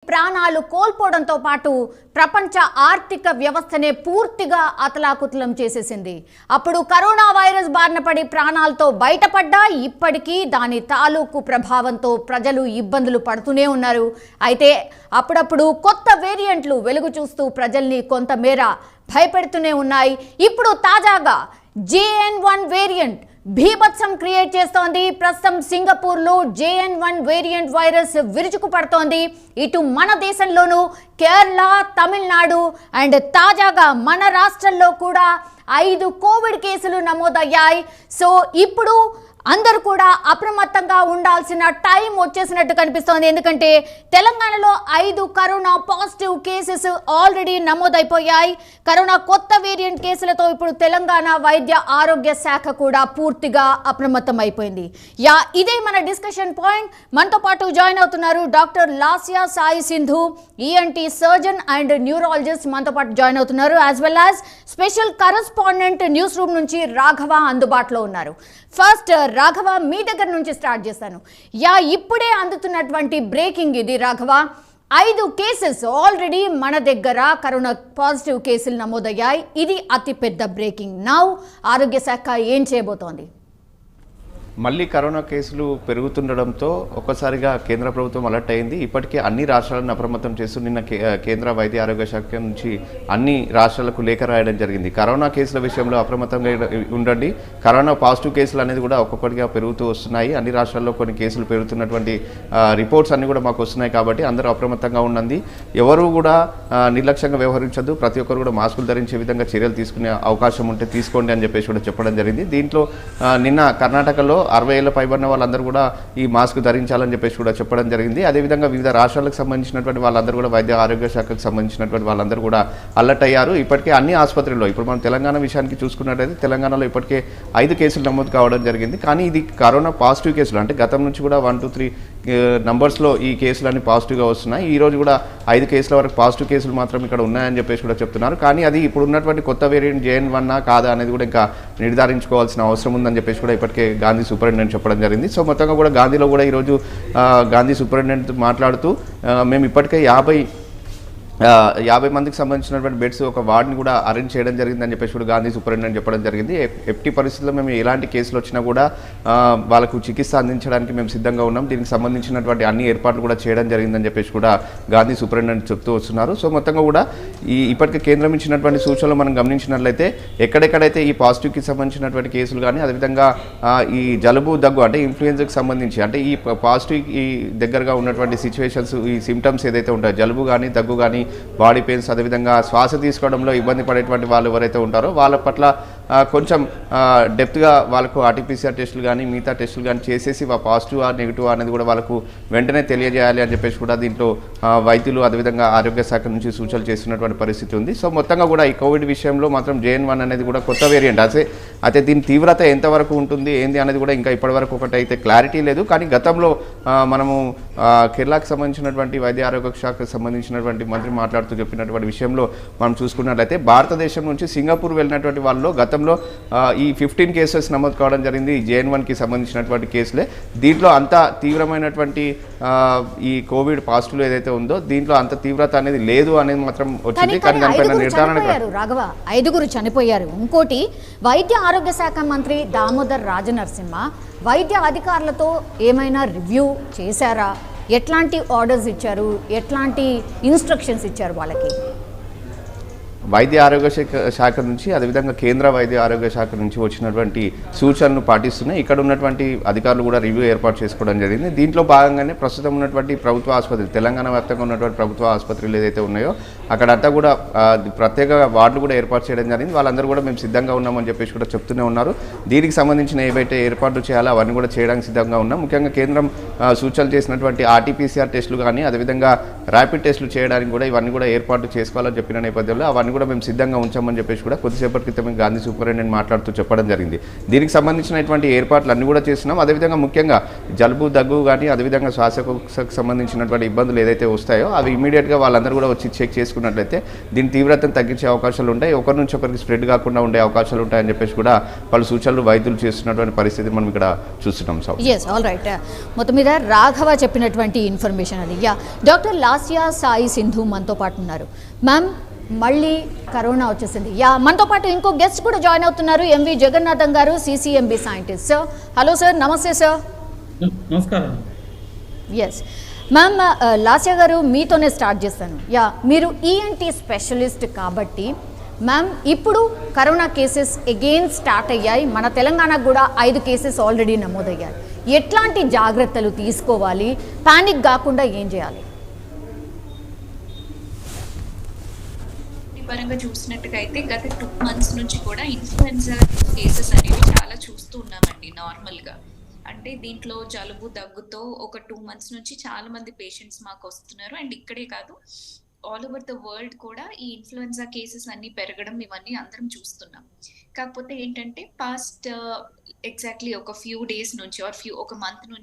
ప్రాణాలు కోల్పోవడంతో పాటు ప్రపంచ ఆర్థిక వ్యవస్థనే పూర్తిగా అతలాకుతలం చేసేసింది. అప్పుడు కరోనా వైరస్ బారిన పడి ప్రాణాలతో బయటపడ్డా ఇప్పటికీ దాని తాలూకు ప్రభావంతో ప్రజలు ఇబ్బందులు పడుతూనే ఉన్నారు. అయితే అప్పుడప్పుడు కొత్త వేరియంట్లు వెలుగు చూస్తూ ప్రజల్ని కొంతమేర భయపెడుతూనే ఉన్నాయి. ఇప్పుడు తాజాగా JN1 వేరియంట్ భీభత్సం క్రియేట్ చేస్తోంది. ప్రస్తుతం సింగపూర్లో JN1 వేరియంట్ వైరస్ విరుచుకు పడుతోంది. ఇటు మన దేశంలోనూ కేరళ, తమిళనాడు అండ్ తాజాగా మన రాష్ట్రంలో కూడా 5 కోవిడ్ కేసులు నమోదయ్యాయి. సో ఇప్పుడు అందరూ కూడా అప్రమత్తంగా ఉండాల్సిన టైం వచ్చేసినట్టు కనిపిస్తోంది. ఎందుకంటే తెలంగాణలో 5 కరోనా పాజిటివ్ కేసెస్ ఆల్రెడీ నమోదైపోయాయి. కరోనా కొత్త వేరియంట్ కేసులతో ఇప్పుడు తెలంగాణ వైద్య ఆరోగ్య శాఖ కూడా పూర్తిగా అప్రమత్తం అయిపోయింది. ఇదే మన డిస్కషన్ పాయింట్. మనతో పాటు జాయిన్ అవుతున్నారు doctor Lasya Sai Sindhu, ENT surgeon and neurologist మనతో పాటు జాయిన్ అవుతున్నారు. As well as special correspondent news room నుంచి రాఘవ అందుబాటులో ఉన్నారు. ఫస్ట్ రాఘవ, మీ దగ్గర నుంచి స్టార్ట్ చేస్తాను. ఇప్పుడే అందుతున్నటువంటి బ్రేకింగ్ ఇది రాఘవ. 5 కేసెస్ ఆల్రెడీ మన దగ్గర కరోనా పాజిటివ్ కేసులు నమోదయ్యాయి. ఇది అతి పెద్ద బ్రేకింగ్. నౌ ఆరోగ్య శాఖ ఏం చేయబోతోంది? మళ్ళీ కరోనా కేసులు పెరుగుతుండడంతో ఒక్కసారిగా కేంద్ర ప్రభుత్వం అలర్ట్ అయింది. ఇప్పటికే అన్ని రాష్ట్రాలను అప్రమత్తం చేస్తూ నిన్న కేంద్ర వైద్య ఆరోగ్య శాఖ నుంచి అన్ని రాష్ట్రాలకు లేఖ రాయడం జరిగింది. కరోనా కేసుల విషయంలో అప్రమత్తంగా ఉండండి. కరోనా పాజిటివ్ కేసులు అనేది కూడా ఒక్కొక్కటిగా పెరుగుతూ వస్తున్నాయి. అన్ని రాష్ట్రాల్లో కొన్ని కేసులు పెరుగుతున్నటువంటి రిపోర్ట్స్ అన్ని కూడా మాకు వస్తున్నాయి. కాబట్టి అందరూ అప్రమత్తంగా ఉండండి. ఎవరు కూడా నిర్లక్ష్యంగా వ్యవహరించద్దు. ప్రతి ఒక్కరు కూడా మాస్కులు ధరించే విధంగా చర్యలు తీసుకునే అవకాశం ఉంటే తీసుకోండి అని చెప్పేసి కూడా చెప్పడం జరిగింది. దీంట్లో నిన్న కర్ణాటకలో 60 ఏళ్ల పైబడిన వాళ్ళందరూ కూడా ఈ మాస్క్ ధరించాలని చెప్పేసి కూడా చెప్పడం జరిగింది. అదేవిధంగా వివిధ రాష్ట్రాలకు సంబంధించినటువంటి వాళ్ళందరూ కూడా వైద్య ఆరోగ్య శాఖకు సంబంధించినటువంటి వాళ్ళందరూ కూడా అలర్ట్ అయ్యారు. ఇప్పటికే అన్ని ఆసుపత్రుల్లో, ఇప్పుడు మనం తెలంగాణ విషయానికి చూసుకున్నట్టయితే తెలంగాణలో ఇప్పటికే 5 కేసులు నమోదు కావడం జరిగింది. కానీ ఇది కరోనా పాజిటివ్ కేసులు, అంటే గతం నుంచి కూడా 1, 2, 3 నంబర్స్లో ఈ కేసులన్నీ పాజిటివ్గా వస్తున్నాయి. ఈ రోజు కూడా 5 కేసుల వరకు పాజిటివ్ కేసులు మాత్రం ఇక్కడ ఉన్నాయని చెప్పేసి కూడా చెప్తున్నారు. కానీ అది ఇప్పుడు ఉన్నటువంటి కొత్త వేరియంట్ JN1 కాదా అనేది కూడా ఇంకా నిర్ధారించుకోవాల్సిన అవసరం ఉందని చెప్పేసి కూడా ఇప్పటికే గాంధీ సూపరింటెండెంట్ చెప్పడం జరిగింది. సో మొత్తంగా కూడా గాంధీలో కూడా ఈరోజు గాంధీ సూపరింటెండెంట్ మాట్లాడుతూ మేము ఇప్పటికే 50 మందికి సంబంధించినటువంటి బెడ్స్ ఒక వార్డుని కూడా అరేంజ్ చేయడం జరిగిందని చెప్పేసి కూడా గాంధీ సూపరింటెండెంట్ చెప్పడం జరిగింది. ఎట్టి పరిస్థితుల్లో మేము ఎలాంటి కేసులు వచ్చినా కూడా వాళ్ళకు చికిత్స అందించడానికి మేము సిద్ధంగా ఉన్నాం. దీనికి సంబంధించినటువంటి అన్ని ఏర్పాట్లు కూడా చేయడం జరిగిందని చెప్పేసి కూడా గాంధీ సూపరింటెండెంట్ చెప్తూ వస్తున్నారు. సో మొత్తంగా కూడా ఇప్పటికే కేంద్రం ఇచ్చినటువంటి సూచనలు మనం గమనించినట్లయితే ఎక్కడెక్కడైతే ఈ పాజిటివ్కి సంబంధించినటువంటి కేసులు కానీ, అదేవిధంగా ఈ జలుబు, దగ్గు అంటే ఇన్ఫ్లుయెన్జాకి సంబంధించి, అంటే ఈ పాజిటివ్ ఈ దగ్గరగా ఉన్నటువంటి సిచ్యువేషన్స్, ఈ సిమ్టమ్స్ ఏదైతే ఉంటాయో జలుబు కానీ, దగ్గు కానీ, బాడీ పెయిన్స్, అదేవిధంగా శ్వాస తీసుకోవడంలో ఇబ్బంది పడేటువంటి వాళ్ళు ఎవరైతే ఉంటారో వాళ్ళ పట్ల కొంచెం డెప్త్గా వాళ్ళకు RT-PCR టెస్టులు కానీ మిగతా టెస్టులు కానీ చేసేసి పాజిటివ్ నెగిటివ్ అనేది కూడా వాళ్ళకు వెంటనే తెలియజేయాలి అని చెప్పేసి కూడా దీంట్లో వైద్యులు అదేవిధంగా ఆరోగ్య శాఖ నుంచి సూచనలు చేస్తున్నటువంటి పరిస్థితి ఉంది. సో మొత్తంగా కూడా ఈ కోవిడ్ విషయంలో మాత్రం JN1 అనేది కూడా కొత్త వేరియంట్. అయితే దీని తీవ్రత ఎంతవరకు ఉంటుంది ఏంది అనేది కూడా ఇంకా ఇప్పటివరకు ఒకటైతే క్లారిటీ లేదు. కానీ గతంలో మనము కేరళకు సంబంధించినటువంటి వైద్య ఆరోగ్య శాఖకు సంబంధించినటువంటి మంత్రి మాట్లాడుతూ చెప్పినటువంటి విషయంలో మనం చూసుకున్నట్లయితే భారతదేశం నుంచి సింగపూర్ వెళ్ళినటువంటి వాళ్ళలో గతంలో ఈ 15 కేసెస్ నమోదు కావడం జరిగింది. JN1కి సంబంధించినటువంటి కేసులే. దీంట్లో అంత తీవ్రమైనటువంటి ఈ కోవిడ్ పాజిటివ్ ఏదైతే ఉందో దీంట్లో అంత తీవ్రత అనేది లేదు అనేది మాత్రం వచ్చింది. కానీ దానిపైన నిర్ధారణ రాఘవ 5 చనిపోయారు. ఇంకోటి, వైద్య ఆరోగ్య శాఖ మంత్రి దామోదర్ రాజనరసింహ వైద్య అధికారులతో ఏమైనా రివ్యూ చేశారా? ఎట్లాంటి ఆర్డర్స్ ఇచ్చారు? ఎట్లాంటి ఇన్స్ట్రక్షన్స్ ఇచ్చారు వాళ్ళకి? వైద్య ఆరోగ్య శాఖ నుంచి అదేవిధంగా కేంద్ర వైద్య ఆరోగ్య శాఖ నుంచి వచ్చినటువంటి సూచనలు పాటిస్తున్నాయి. ఇక్కడ ఉన్నటువంటి అధికారులు కూడా రివ్యూ ఏర్పాటు చేసుకోవడం జరిగింది. దీంట్లో భాగంగానే ప్రస్తుతం ఉన్నటువంటి ప్రభుత్వ ఆసుపత్రులు, తెలంగాణ వ్యాప్తంగా ఉన్నటువంటి ప్రభుత్వ ఆసుపత్రులు ఏదైతే ఉన్నాయో అక్కడంతా కూడా ప్రత్యేక వార్డులు కూడా ఏర్పాటు చేయడం జరిగింది. వాళ్ళందరూ కూడా మేము సిద్ధంగా ఉన్నామని చెప్పేసి కూడా చెప్తూనే ఉన్నారు. దీనికి సంబంధించిన ఏవైతే ఏర్పాట్లు చేయాలో అవన్నీ కూడా చేయడానికి సిద్ధంగా ఉన్నాం. ముఖ్యంగా కేంద్రం సూచనలు చేసినటువంటి RT-PCR టెస్టులు కానీ, అదేవిధంగా ర్యాపిడ్ టెస్టులు చేయడానికి కూడా ఇవన్నీ కూడా ఏర్పాట్లు చేసుకోవాలని చెప్పిన నేపథ్యంలో అవన్నీ కూడా మేము సిద్ధంగా ఉంచామని చెప్పేసి కూడా కొద్దిసేపటి క్రితమే గాంధీ సూపరింటెండెంట్ మాట్లాడుతూ చెప్పడం జరిగింది. దీనికి సంబంధించినటువంటి ఏర్పాట్లు అన్ని కూడా చేస్తున్నాం. అదేవిధంగా ముఖ్యంగా జలుబు, దగ్గు కానీ, అదేవిధంగా శ్వాసకోశకు సంబంధించినటువంటి ఇబ్బందులు ఏదైతే వస్తాయో అవి ఇమీడియట్గా వాళ్ళందరూ కూడా వచ్చి చెక్ చేసుకునే తీసుకున్నట్లయితే దీని తీవ్రతను తగ్గించే అవకాశాలు ఉంటాయి, ఒకరి నుంచి ఒకరికి స్ప్రెడ్ కాకుండా ఉండే అవకాశాలు ఉంటాయని చెప్పేసి కూడా పలు సూచనలు వైద్యులు చేస్తున్నటువంటి పరిస్థితి మనం ఇక్కడ చూస్తున్నాం సార్. Yes, all right. మొత్తం మీద రాఘవ చెప్పినటువంటి ఇన్ఫర్మేషన్ అది. యా, డాక్టర్ లాస్యా సాయి సింధు మనతో పాటు ఉన్నారు. మ్యామ్, మళ్ళీ కరోనా వచ్చేసింది. యా, మనతో పాటు ఇంకో గెస్ట్ కూడా జాయిన్ అవుతున్నారు, ఎంవి జగన్నాథం గారు, CCMB scientist. Sir, hello sir, నమస్తే సార్. నమస్కారం. ఎస్ మ్యామ్, లాస్యా గారు మీతోనే స్టార్ట్ చేస్తాను. యా, మీరు ఈఎన్టీ స్పెషలిస్ట్ కాబట్టి మ్యామ్, ఇప్పుడు కరోనా కేసెస్ అగైన్ స్టార్ట్ అయ్యాయి. మన తెలంగాణకు కూడా 5 కేసెస్ ఆల్రెడీ నమోదయ్యాయి. ఎట్లాంటి జాగ్రత్తలు తీసుకోవాలి, పానిక్ కాకుండా ఏం చేయాలి? పరంగా చూసినట్టుగా అయితే గత 2 months నుంచి కూడా ఇన్ఫ్లుయెన్జా కేసెస్ అనేవి చాలా చూస్తూ ఉన్నామండి. నార్మల్గా అంటే దీంట్లో జలుబు దగ్గుతో ఒక 2 months నుంచి చాలా మంది పేషెంట్స్ మాకు వస్తున్నారు. అండ్ ఇక్కడే కాదు, ఆల్ ఓవర్ ద వరల్డ్ కూడా ఈ ఇన్ఫ్లుయెన్జా కేసెస్ అన్ని పెరగడం ఇవన్నీ అందరం చూస్తున్నాం. కాకపోతే ఏంటంటే పాస్ట్ ఎగ్జాక్ట్లీ ఒక ఫ్యూ డేస్ నుంచి ఒక మంత్ నుంచి